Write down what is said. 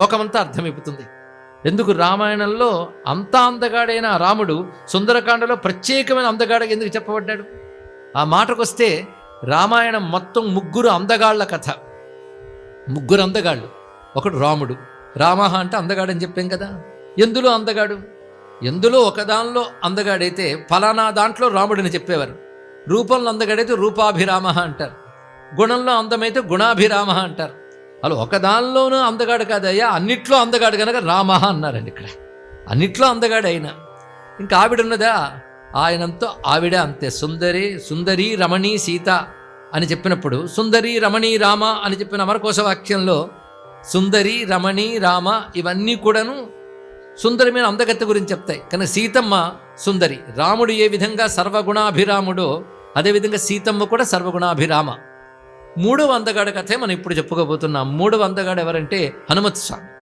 లోకమంతా అర్థమైపోతుంది. ఎందుకు రామాయణంలో అంత అందగాడైన రాముడు సుందరకాండలో ప్రత్యేకమైన అందగాడ ఎందుకు చెప్పబడ్డాడు? ఆ మాటకొస్తే రామాయణం మొత్తం ముగ్గురు అందగాళ్ల కథ. ముగ్గురు అందగాళ్ళు. ఒకడు రాముడు. రామః అంటే అందగాడని చెప్పాం కదా. ఎందులో అందగాడు? ఎందులో ఒకదానిలో అందగాడైతే ఫలానా దాంట్లో రాముడిని చెప్పేవారు. రూపంలో అందగాడైతే రూపాభిరామ అంటారు. గుణంలో అందమైతే గుణాభిరామ అంటారు. అలా ఒకదానిలోనూ అందగాడు కాదయ్యా, అన్నిట్లో అందగాడు కనుక రామః అన్నారండి. ఇక్కడ అన్నిట్లో అందగాడు అయినా ఇంకా ఆవిడున్నదా, ఆయనంతో ఆవిడ అంతే. సుందరి రమణి సీత అని చెప్పినప్పుడు సుందరి రమణి రామ అని చెప్పిన అమరకోశ వాక్యంలో సుందరి రమణి రామ ఇవన్నీ కూడాను సుందరమైన అందగత్తె గురించి చెప్తాయి. కానీ సీతమ్మ సుందరి. రాముడు ఏ విధంగా సర్వగుణాభిరాముడో అదేవిధంగా సీతమ్మ కూడా సర్వగుణాభిరామ. మూడవ అందగాడు కథే మనం ఇప్పుడు చెప్పుకోబోతున్నాం. మూడవ అందగాడు ఎవరంటే హనుమత్ స్వామి.